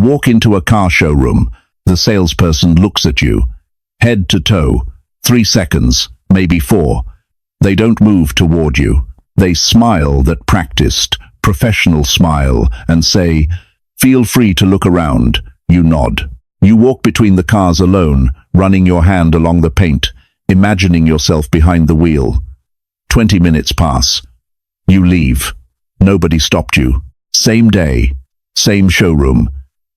walk into a car showroom. The salesperson looks at you, head to toe, 3 seconds, maybe 4. They don't move toward you. They smile, that practiced, professional smile, and say, "Feel free to look around." You nod. You walk between the cars alone, running your hand along the paint, imagining yourself behind the wheel. 20 minutes pass. You leave. Nobody stopped you. Same day, same showroom.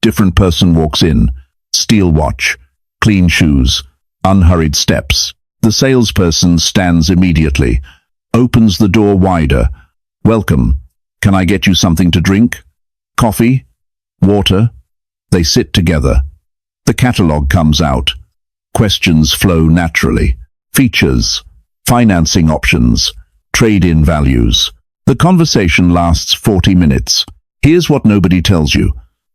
Different person walks in. Steel watch, clean shoes, unhurried steps. The salesperson stands immediately, opens the door wider. "Welcome. Can I get you something to drink? Coffee? Water?" They sit together. The catalog comes out. Questions flow naturally. Features, financing options, trade-in values. The conversation lasts 40 minutes. Here's what nobody tells you.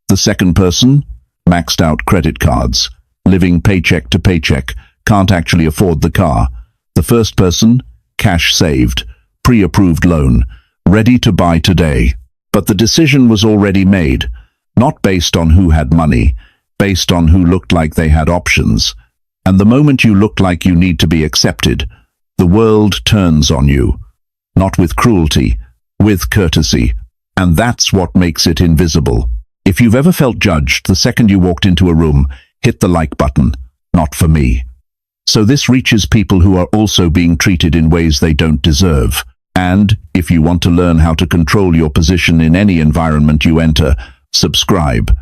The second person, maxed out credit cards, living paycheck to paycheck, can't actually afford the car. The first person, cash saved, pre-approved loan, ready to buy today. But the decision was already made, not based on who had money, based on who looked like they had options. And the moment you look like you need to be accepted, the world turns on you. Not with cruelty, with courtesy. And that's what makes it invisible. If you've ever felt judged the second you walked into a room, hit the like button. Not for me. So this reaches people who are also being treated in ways they don't deserve. And if you want to learn how to control your position in any environment you enter, subscribe.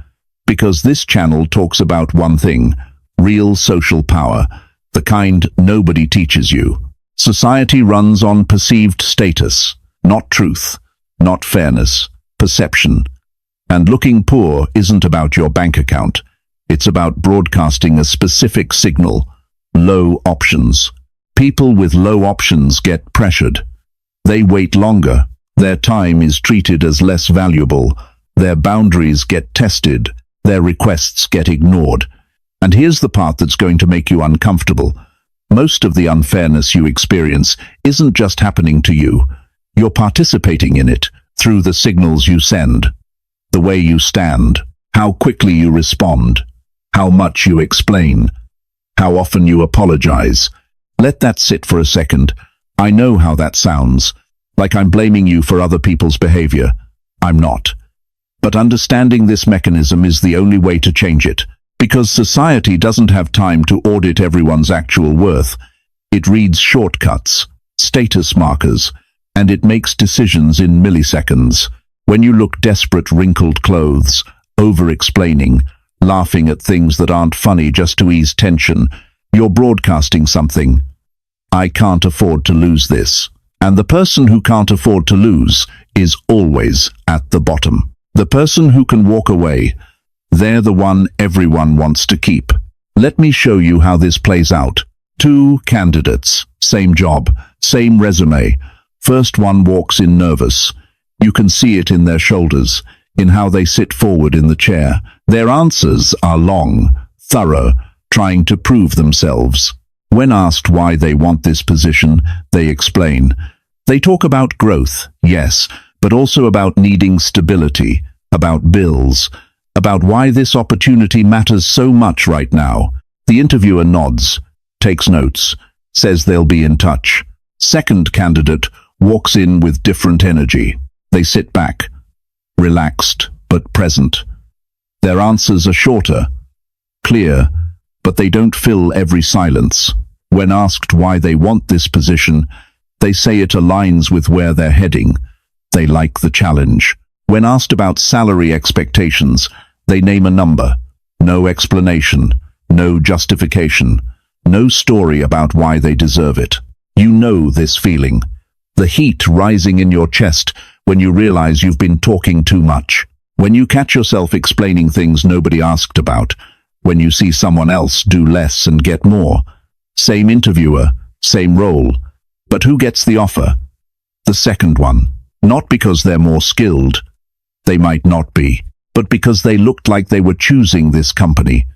Because this channel talks about one thing: real social power, the kind nobody teaches you. Society runs on perceived status, not truth, not fairness, perception. And looking poor isn't about your bank account. It's about broadcasting a specific signal: low options. People with low options get pressured. They wait longer. Their time is treated as less valuable. Their boundaries get tested. Their requests get ignored. And here's the part that's going to make you uncomfortable. Most of the unfairness you experience isn't just happening to you. You're participating in it through the signals you send, the way you stand, how quickly you respond, how much you explain, how often you apologize. Let that sit for a second. I know how that sounds, like I'm blaming you for other people's behavior. I'm not. But understanding this mechanism is the only way to change it. Because society doesn't have time to audit everyone's actual worth. It reads shortcuts, status markers, and it makes decisions in milliseconds. When you look desperate, wrinkled clothes, over-explaining, laughing at things that aren't funny just to ease tension, you're broadcasting something. I can't afford to lose this. And the person who can't afford to lose is always at the bottom. The person who can walk away, they're the one everyone wants to keep. Let me show you how this plays out. 2 candidates, same job, same resume. First one walks in nervous. You can see it in their shoulders, in how they sit forward in the chair. Their answers are long, thorough, trying to prove themselves. When asked why they want this position, they explain. They talk about growth, yes, but also about needing stability, about bills, about why this opportunity matters so much right now. The interviewer nods, takes notes, says they'll be in touch. Second candidate walks in with different energy. They sit back, relaxed but present. Their answers are shorter, clear, but they don't fill every silence. When asked why they want this position, they say it aligns with where they're heading. They like the challenge. When asked about salary expectations, they name a number. No explanation, no justification, no story about why they deserve it. You know this feeling. The heat rising in your chest when you realize you've been talking too much. When you catch yourself explaining things nobody asked about. When you see someone else do less and get more. Same interviewer, same role. But who gets the offer? The second one. Not because they're more skilled. They might not be. But because they looked like they were choosing this company.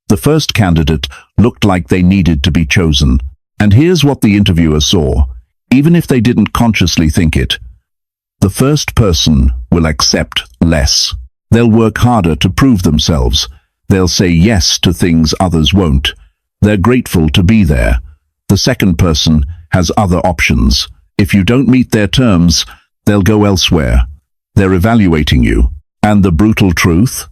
The first candidate looked like they needed to be chosen. And here's what the interviewer saw, even if they didn't consciously think it. The first person will accept less. They'll work harder to prove themselves. They'll say yes to things others won't. They're grateful to be there. The second person has other options. If you don't meet their terms, they'll go elsewhere. They're evaluating you. And the brutal truth?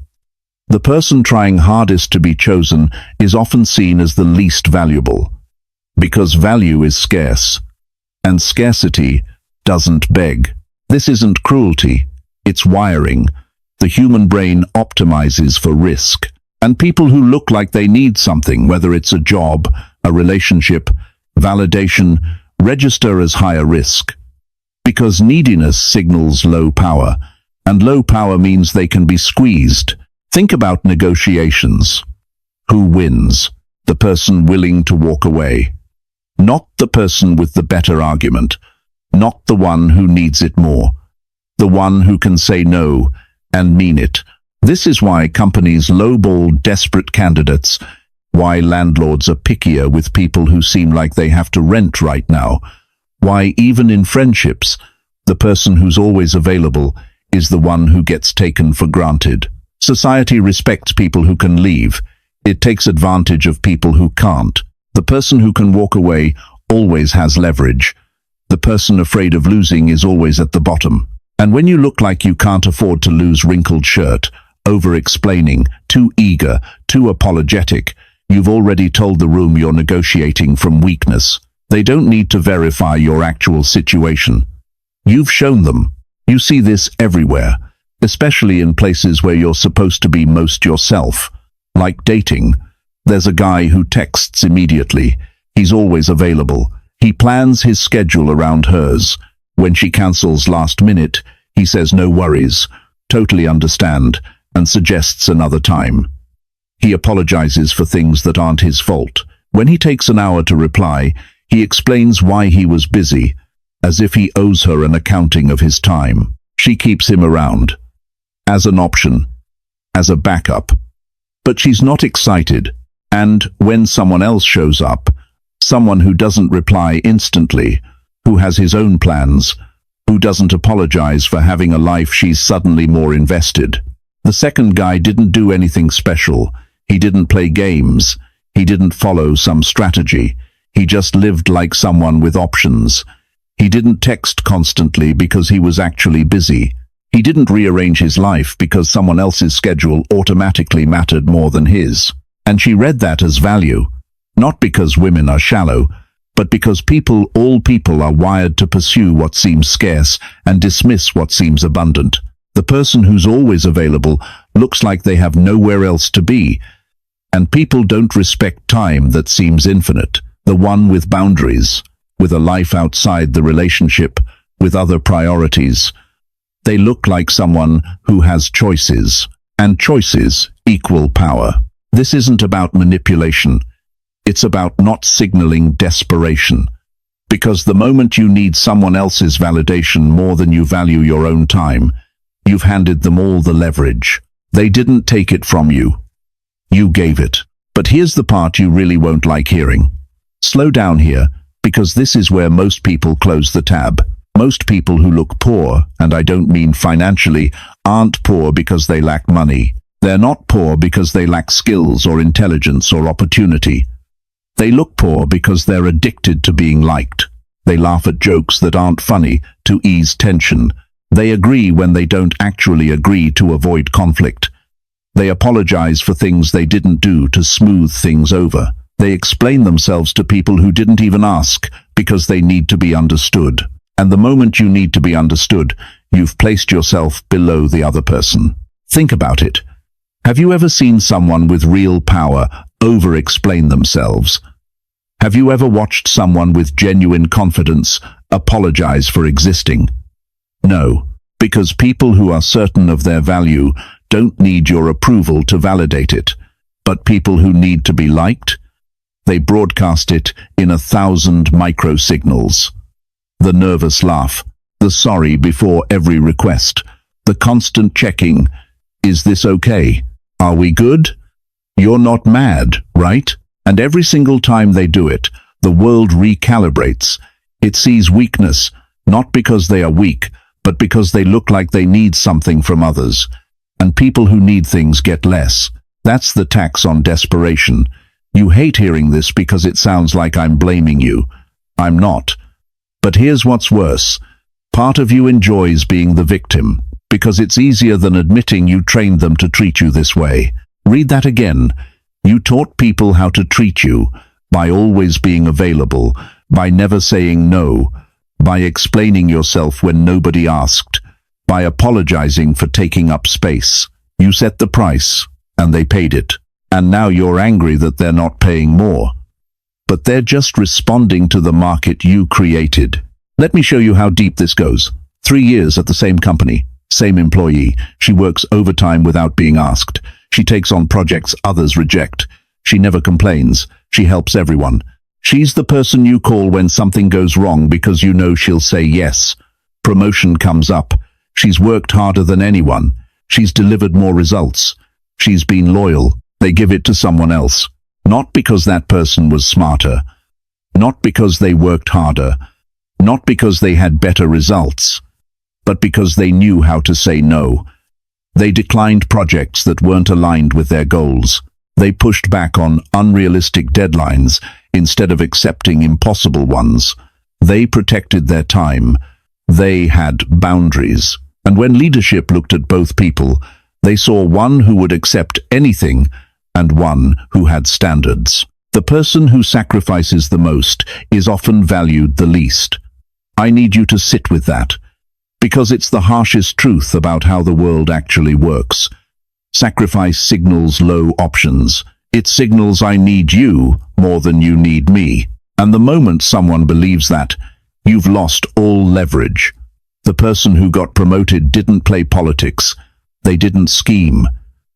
The person trying hardest to be chosen is often seen as the least valuable. Because value is scarce. And scarcity doesn't beg. This isn't cruelty. It's wiring. The human brain optimizes for risk. And people who look like they need something, whether it's a job, a relationship, validation, register as higher risk. Because neediness signals low power, and low power means they can be squeezed. Think about negotiations. Who wins? The person willing to walk away. Not the person with the better argument. Not the one who needs it more. The one who can say no and mean it. This is why companies lowball desperate candidates, why landlords are pickier with people who seem like they have to rent right now, why even in friendships, the person who's always available is the one who gets taken for granted. Society respects people who can leave. It takes advantage of people who can't. The person who can walk away always has leverage. The person afraid of losing is always at the bottom. And when you look like you can't afford to lose wrinkled shirt, over-explaining, too eager, too apologetic, you've already told the room you're negotiating from weakness. They don't need to verify your actual situation. You've shown them. You see this everywhere, especially in places where you're supposed to be most yourself. Like dating. There's a guy who texts immediately. He's always available. He plans his schedule around hers. When she cancels last minute, he says no worries, totally understand, and suggests another time. He apologizes for things that aren't his fault. When he takes an hour to reply, he explains why he was busy, as if he owes her an accounting of his time. She keeps him around. As an option. As a backup. But she's not excited. And when someone else shows up, someone who doesn't reply instantly, who has his own plans, who doesn't apologize for having a life she's suddenly more invested. The second guy didn't do anything special. He didn't play games. He didn't follow some strategy. He just lived like someone with options. He didn't text constantly because he was actually busy. He didn't rearrange his life because someone else's schedule automatically mattered more than his. And she read that as value. Not because women are shallow, but because all people are wired to pursue what seems scarce and dismiss what seems abundant. The person who's always available looks like they have nowhere else to be. And people don't respect time that seems infinite. The one with boundaries, with a life outside the relationship, with other priorities. They look like someone who has choices, and choices equal power. This isn't about manipulation. It's about not signaling desperation. Because the moment you need someone else's validation more than you value your own time, you've handed them all the leverage. They didn't take it from you. You gave it. But here's the part you really won't like hearing. Slow down here, because this is where most people close the tab. Most people who look poor, and I don't mean financially, aren't poor because they lack money. They're not poor because they lack skills or intelligence or opportunity. They look poor because they're addicted to being liked. They laugh at jokes that aren't funny to ease tension. They agree when they don't actually agree to avoid conflict. They apologize for things they didn't do to smooth things over. They explain themselves to people who didn't even ask because they need to be understood. And the moment you need to be understood, you've placed yourself below the other person. Think about it. Have you ever seen someone with real power over-explain themselves? Have you ever watched someone with genuine confidence apologize for existing? No, because people who are certain of their value don't need your approval to validate it. But people who need to be liked, they broadcast it in 1,000 microsignals. The nervous laugh, the sorry before every request, the constant checking, is this okay? Are we good? You're not mad, right? And every single time they do it, the world recalibrates. It sees weakness, not because they are weak, but because they look like they need something from others. and people who need things get less. That's the tax on desperation. You hate hearing this because it sounds like I'm blaming you. I'm not. But here's what's worse. Part of you enjoys being the victim, because it's easier than admitting you trained them to treat you this way. Read that again. You taught people how to treat you, by always being available, by never saying no, by explaining yourself when nobody asked, by apologizing for taking up space. You set the price, and they paid it. And now you're angry that they're not paying more. But they're just responding to the market you created. Let me show you how deep this goes. 3 years at the same company, same employee. She works overtime without being asked. She takes on projects others reject. She never complains. She helps everyone. She's the person you call when something goes wrong because you know she'll say yes. Promotion comes up. She's worked harder than anyone. She's delivered more results. She's been loyal. They give it to someone else. Not because that person was smarter. Not because they worked harder. Not because they had better results. But because they knew how to say no. They declined projects that weren't aligned with their goals. They pushed back on unrealistic deadlines instead of accepting impossible ones. They protected their time. They had boundaries. And when leadership looked at both people, they saw one who would accept anything and one who had standards. The person who sacrifices the most is often valued the least. I need you to sit with that, because it's the harshest truth about how the world actually works. Sacrifice signals low options. It signals I need you more than you need me. And the moment someone believes that, you've lost all leverage. The person who got promoted didn't play politics. They didn't scheme.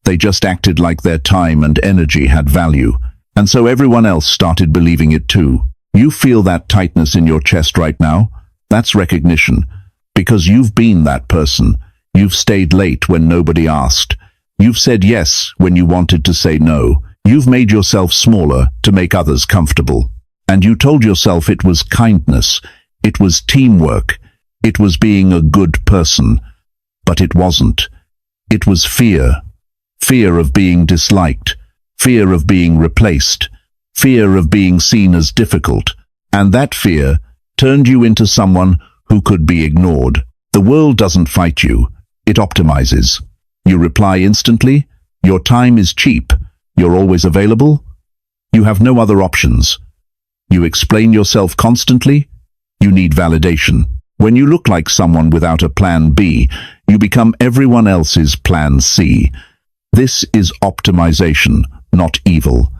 They just acted like their time and energy had value. And so everyone else started believing it too. You feel that tightness in your chest right now? That's recognition. Because you've been that person. You've stayed late when nobody asked. You've said yes when you wanted to say no. You've made yourself smaller to make others comfortable. And you told yourself it was kindness. It was teamwork. It was being a good person. But it wasn't. It was fear. Fear of being disliked. Fear of being replaced. Fear of being seen as difficult. And that fear turned you into someone who could be ignored. The world doesn't fight you. It optimizes. You reply instantly. Your time is cheap. You're always available. You have no other options. You explain yourself constantly. You need validation. When you look like someone without a plan B, you become everyone else's plan C. This is optimization, not evil.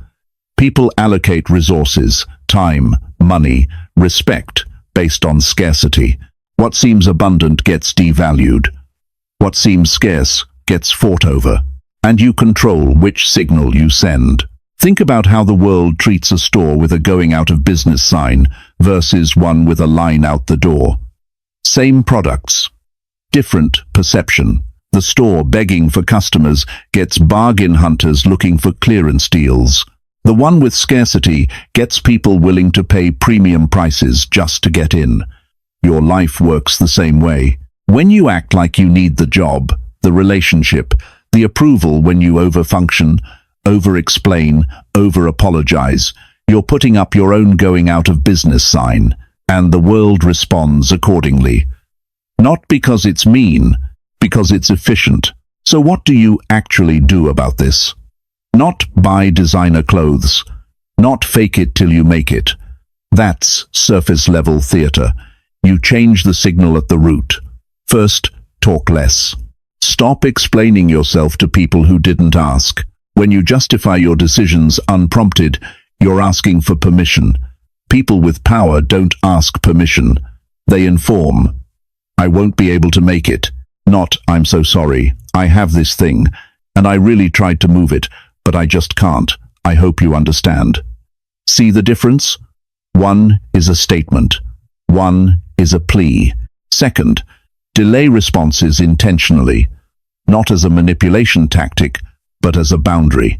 People allocate resources, time, money, respect, based on scarcity. What seems abundant gets devalued. What seems scarce gets fought over. And you control which signal you send. Think about how the world treats a store with a going out of business sign versus one with a line out the door. Same products, different perception. The store begging for customers gets bargain hunters looking for clearance deals. The one with scarcity gets people willing to pay premium prices just to get in. Your life works the same way. When you act like you need the job, the relationship, the approval when you overfunction, over-explain, over-apologize, you're putting up your own going out of business sign, and the world responds accordingly. Not because it's mean, because it's efficient. So what do you actually do about this? Not buy designer clothes. Not fake it till you make it. That's surface-level theater. You change the signal at the root. First, talk less. Stop explaining yourself to people who didn't ask. When you justify your decisions unprompted, you're asking for permission. People with power don't ask permission. They inform. I won't be able to make it. Not, I'm so sorry. I have this thing, and I really tried to move it, but I just can't. I hope you understand. See the difference? One is a statement. One is a plea. Second, delay responses intentionally, not as a manipulation tactic, but as a boundary.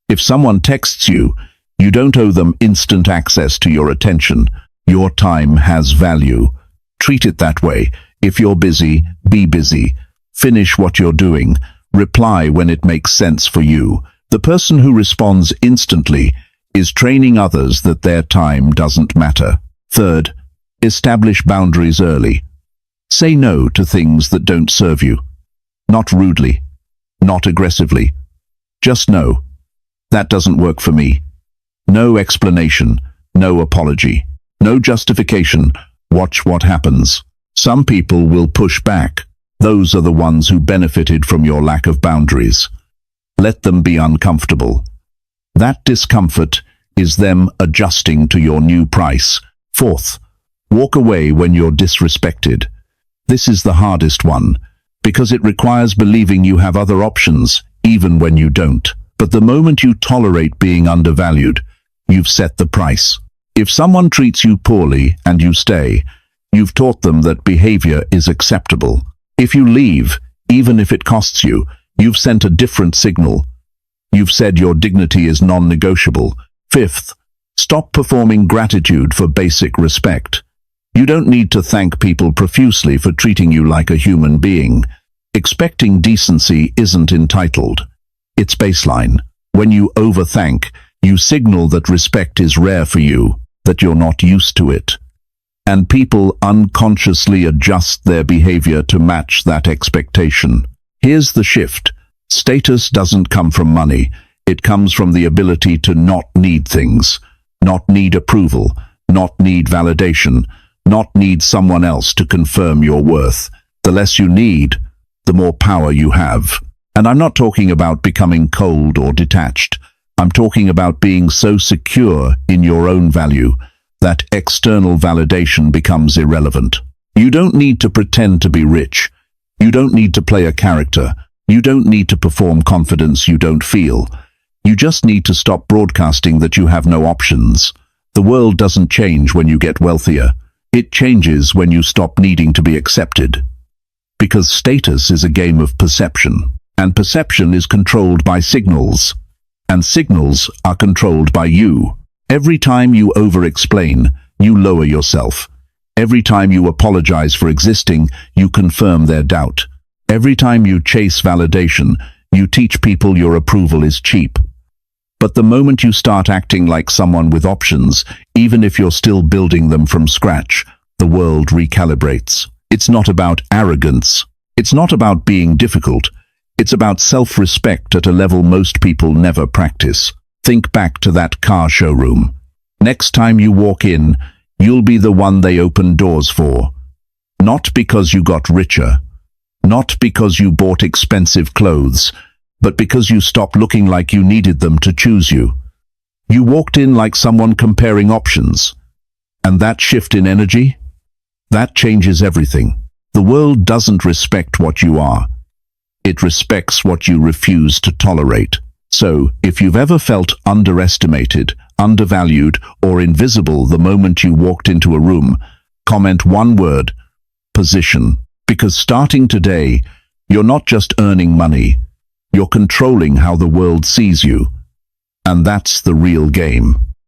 If someone texts you, you don't owe them instant access to your attention. Your time has value. Treat it that way. If you're busy, be busy. Finish what you're doing. Reply when it makes sense for you. The person who responds instantly is training others that their time doesn't matter. Third, establish boundaries early. Say no to things that don't serve you. Not rudely, not aggressively. Just no. That doesn't work for me. No explanation, no apology, no justification. Watch what happens. Some people will push back. Those are the ones who benefited from your lack of boundaries. Let them be uncomfortable. That discomfort is them adjusting to your new price. Fourth, walk away when you're disrespected. This is the hardest one, because it requires believing you have other options, even when you don't. But the moment you tolerate being undervalued, you've set the price. If someone treats you poorly and you stay, you've taught them that behavior is acceptable. If you leave, even if it costs you, you've sent a different signal. You've said your dignity is non-negotiable. Fifth, stop performing gratitude for basic respect. You don't need to thank people profusely for treating you like a human being. Expecting decency isn't entitled. It's baseline. When you overthank, you signal that respect is rare for you, that you're not used to it. And people unconsciously adjust their behavior to match that expectation. Here's the shift. Status doesn't come from money. It comes from the ability to not need things, not need approval, not need validation, not need someone else to confirm your worth. The less you need, the more power you have. And I'm not talking about becoming cold or detached. I'm talking about being so secure in your own value that external validation becomes irrelevant. You don't need to pretend to be rich. You don't need to play a character. You don't need to perform confidence you don't feel. You just need to stop broadcasting that you have no options. The world doesn't change when you get wealthier. It changes when you stop needing to be accepted. Because status is a game of perception, and perception is controlled by signals, and signals are controlled by you. Every time you over-explain, you lower yourself. Every time you apologize for existing, you confirm their doubt. Every time you chase validation, you teach people your approval is cheap. But the moment you start acting like someone with options, even if you're still building them from scratch, the world recalibrates. It's not about arrogance. It's not about being difficult. It's about self-respect at a level most people never practice. Think back to that car showroom. Next time you walk in, you'll be the one they open doors for. Not because you got richer, not because you bought expensive clothes, but because you stopped looking like you needed them to choose you. You walked in like someone comparing options. And that shift in energy? That changes everything. The world doesn't respect what you are. It respects what you refuse to tolerate. So, if you've ever felt underestimated, undervalued, or invisible the moment you walked into a room, comment one word: position. Because starting today, you're not just earning money, you're controlling how the world sees you. And that's the real game.